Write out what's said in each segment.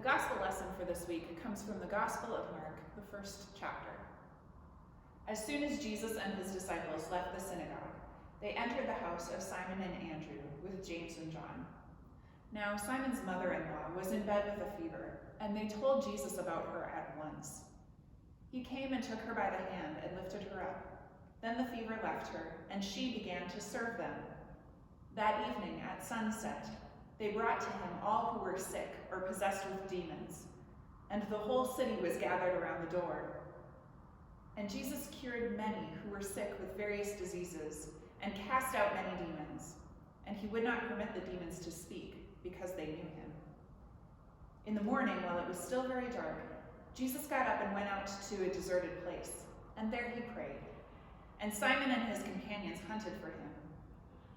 gospel lesson for this week comes from the Gospel of Mark, the first chapter. As soon as Jesus and his disciples left the synagogue, they entered the house of Simon and Andrew with James and John. Now Simon's mother-in-law was in bed with a fever, and they told Jesus about her at once. He came and took her by the hand and lifted her up. Then the fever left her, and she began to serve them. That evening at sunset, they brought to him all who were sick or possessed with demons, and the whole city was gathered around the door. And Jesus cured many who were sick with various diseases and cast out many demons, and he would not permit the demons to speak because they knew him. In the morning, while it was still very dark, Jesus got up and went out to a deserted place, and there he prayed. And Simon and his companions hunted for him.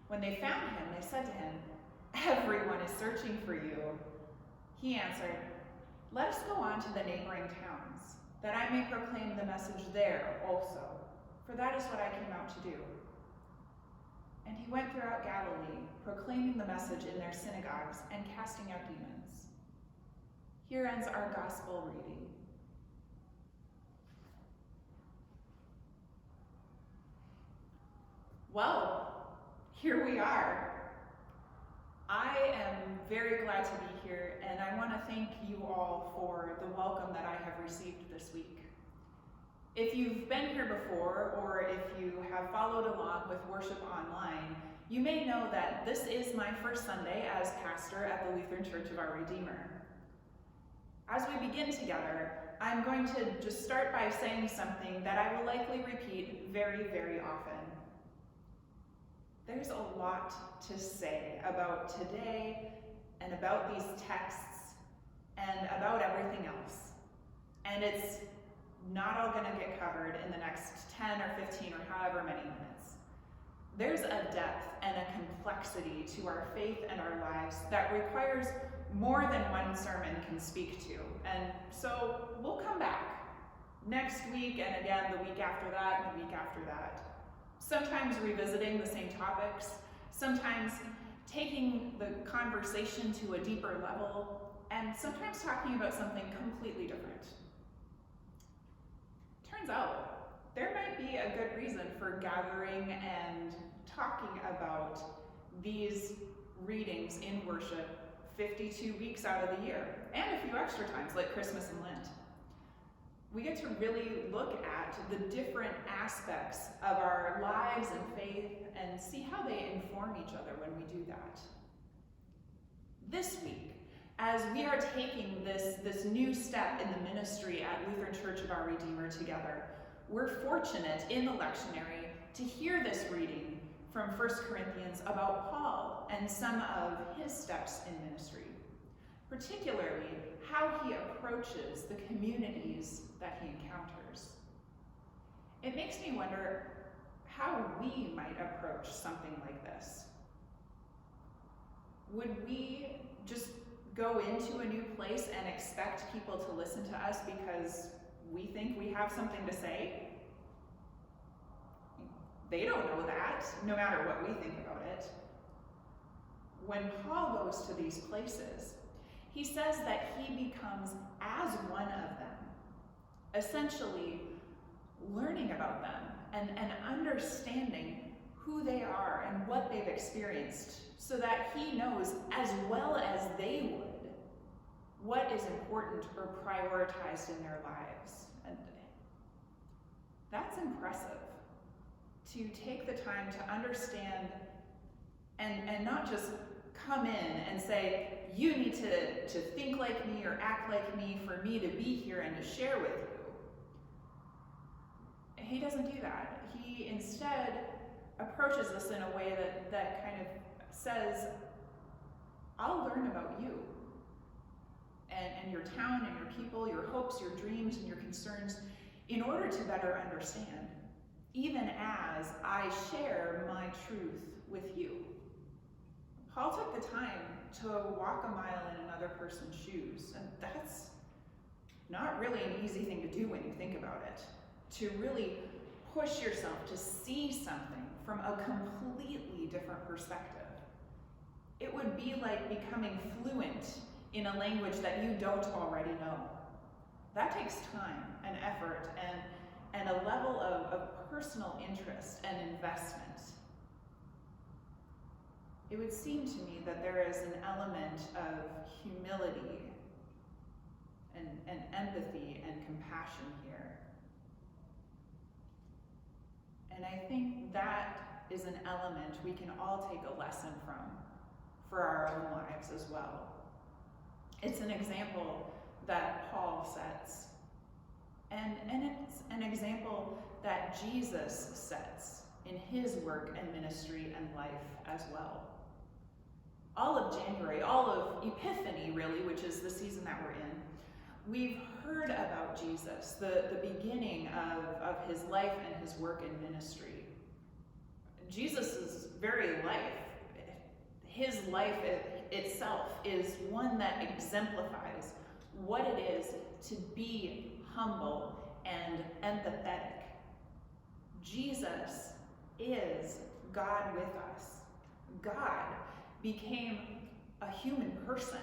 When they found him, they said to him, "Everyone is searching for you." He answered, "Let us go on to the neighboring towns, that I may proclaim the message there also, for that is what I came out to do." And he went throughout Galilee, proclaiming the message in their synagogues and casting out demons. Here ends our gospel reading. Well, here we are. I am very glad to be here, and I want to thank you all for the welcome that I have received this week. If you've been here before, or if you have followed along with worship online, you may know that this is my first Sunday as pastor at the Lutheran Church of Our Redeemer. As we begin together, I'm going to just start by saying something that I will likely repeat very, very often. There's a lot to say about today and about these texts and about everything else. And it's not all gonna get covered in the next 10 or 15 or however many minutes. There's a depth and a complexity to our faith and our lives that requires more than one sermon can speak to. And so we'll come back next week and again the week after that and the week after that. Sometimes revisiting the same topics, sometimes taking the conversation to a deeper level, and sometimes talking about something completely different. Turns out, there might be a good reason for gathering and talking about these readings in worship 52 weeks out of the year, and a few extra times like Christmas and Lent. We get to really look at the different aspects of our lives and faith and see how they inform each other when we do that. This week, as we are taking this new step in the ministry at Lutheran Church of Our Redeemer together, we're fortunate in the lectionary to hear this reading from 1 Corinthians about Paul and some of his steps in ministry, particularly how he approaches the communities that he encounters. It makes me wonder how we might approach something like this. Would we just go into a new place and expect people to listen to us because we think we have something to say? They don't know that, no matter what we think about it. When Paul goes to these places, he says that he becomes as one of them, essentially learning about them and understanding who they are and what they've experienced, so that he knows as well as they would what is important or prioritized in their lives. And that's impressive, to take the time to understand and not just come in and say, you need to think like me or act like me for me to be here and to share with you. He doesn't do that. He instead approaches us in a way that kind of says, I'll learn about you and your town and your people, your hopes, your dreams, and your concerns in order to better understand, even as I share my truth with you. Paul took the time to walk a mile in another person's shoes, and that's not really an easy thing to do when you think about it. To really push yourself to see something from a completely different perspective. It would be like becoming fluent in a language that you don't already know. That takes time and effort and a level of personal interest and investment. It would seem to me that there is an element of humility and empathy and compassion here. And I think that is an element we can all take a lesson from for our own lives as well. It's an example that Paul sets, and it's an example that Jesus sets in his work and ministry and life as well. All of January, all of Epiphany really, which is the season that we're in, we've heard about Jesus, the beginning of his life and his work and ministry. Jesus' very life, his life itself is one that exemplifies what it is to be humble and empathetic. Jesus is God with us. God became a human person,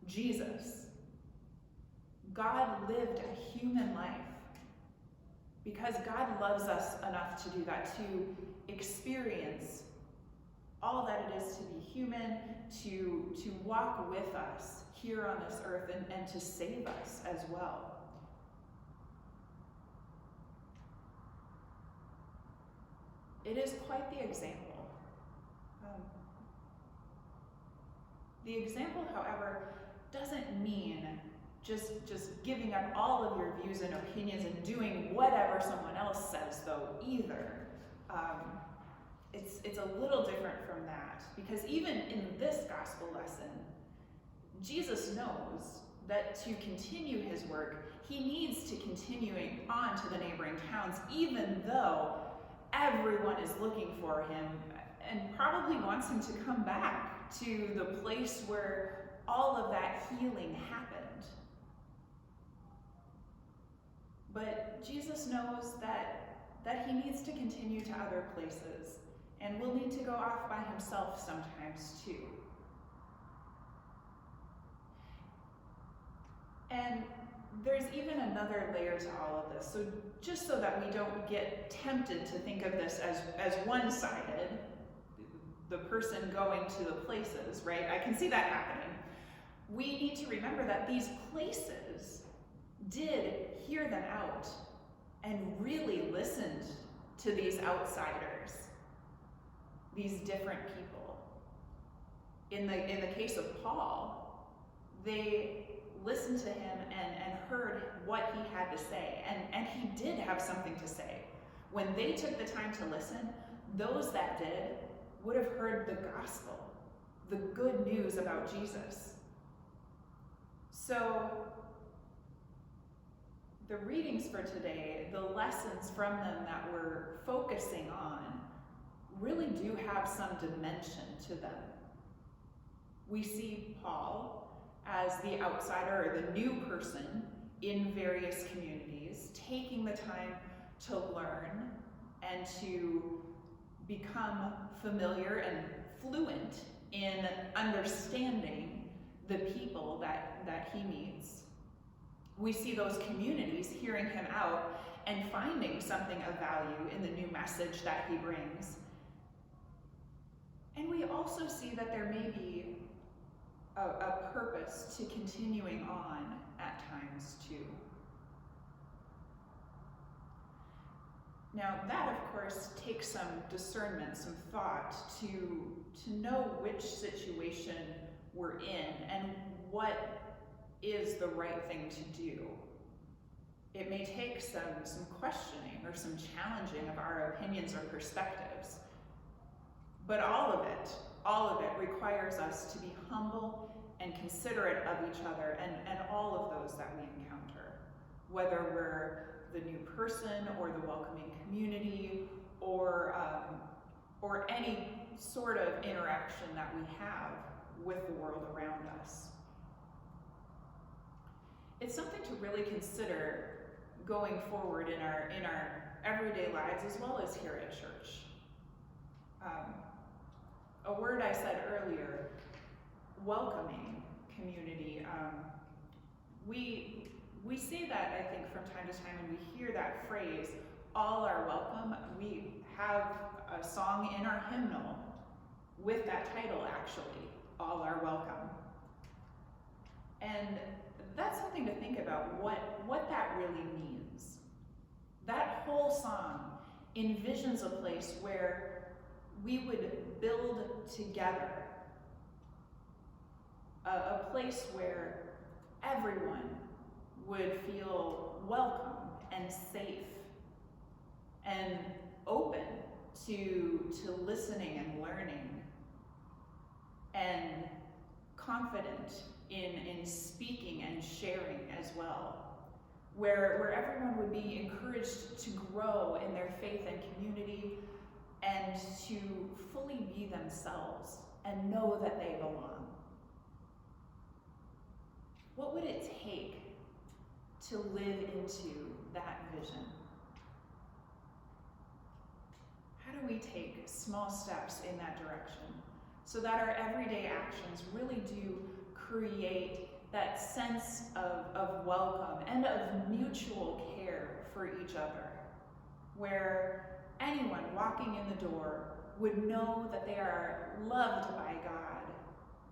Jesus. God lived a human life because God loves us enough to do that, to experience all that it is to be human, to walk with us here on this earth and to save us as well. It is quite the example. The example, however, doesn't mean just giving up all of your views and opinions and doing whatever someone else says, though, either. It's a little different from that, because even in this gospel lesson, Jesus knows that to continue his work, he needs to continuing on to the neighboring towns, even though everyone is looking for him and probably wants him to come back to the place where all of that healing happened. But Jesus knows that he needs to continue to other places and will need to go off by himself sometimes too. And there's even another layer to all of this. So just so that we don't get tempted to think of this as one-sided, the person going to the places, right? I can see that happening. We need to remember that these places did hear them out and really listened to these outsiders, these different people. In the case of Paul, they listened to him and heard what he had to say, and he did have something to say. When they took the time to listen, those that did would have heard the gospel, the good news about Jesus. So the readings for today, the lessons from them that we're focusing on, really do have some dimension to them. We see Paul as the outsider or the new person in various communities, taking the time to learn and to become familiar and fluent in understanding the people that he meets. We see those communities hearing him out and finding something of value in the new message that he brings. And we also see that there may be a purpose to continuing on at times too. Now that, of course, takes some discernment, some thought to know which situation we're in and what is the right thing to do. It may take some questioning or some challenging of our opinions or perspectives, but all of it requires us to be humble and considerate of each other and all of those that we encounter, whether we're the new person or the welcoming community or any sort of interaction that we have with the world around us. It's something to really consider going forward in our everyday lives as well as here at church. A word I said earlier, welcoming community. we say that, I think, from time to time when we hear that phrase, all are welcome. We have a song in our hymnal with that title, actually, all are welcome. And that's something to think about, what that really means. That whole song envisions a place where we would build together, a place where everyone would feel welcome and safe and open to listening and learning and confident in speaking and sharing as well, where everyone would be encouraged to grow in their faith and community and to fully be themselves and know that they belong. What would it take to live into that vision? How do we take small steps in that direction so that our everyday actions really do create that sense of welcome and of mutual care for each other, where anyone walking in the door would know that they are loved by God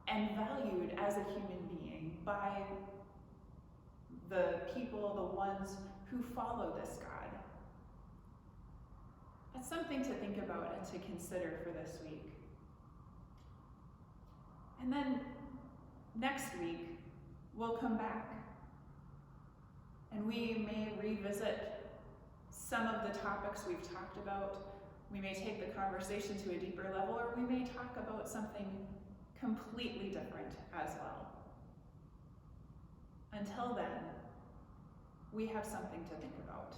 and valued as a human being by the people, the ones who follow this God? That's something to think about and to consider for this week. And then next week, we'll come back and we may revisit some of the topics we've talked about. We may take the conversation to a deeper level, or we may talk about something completely different as well. Until then, we have something to think about.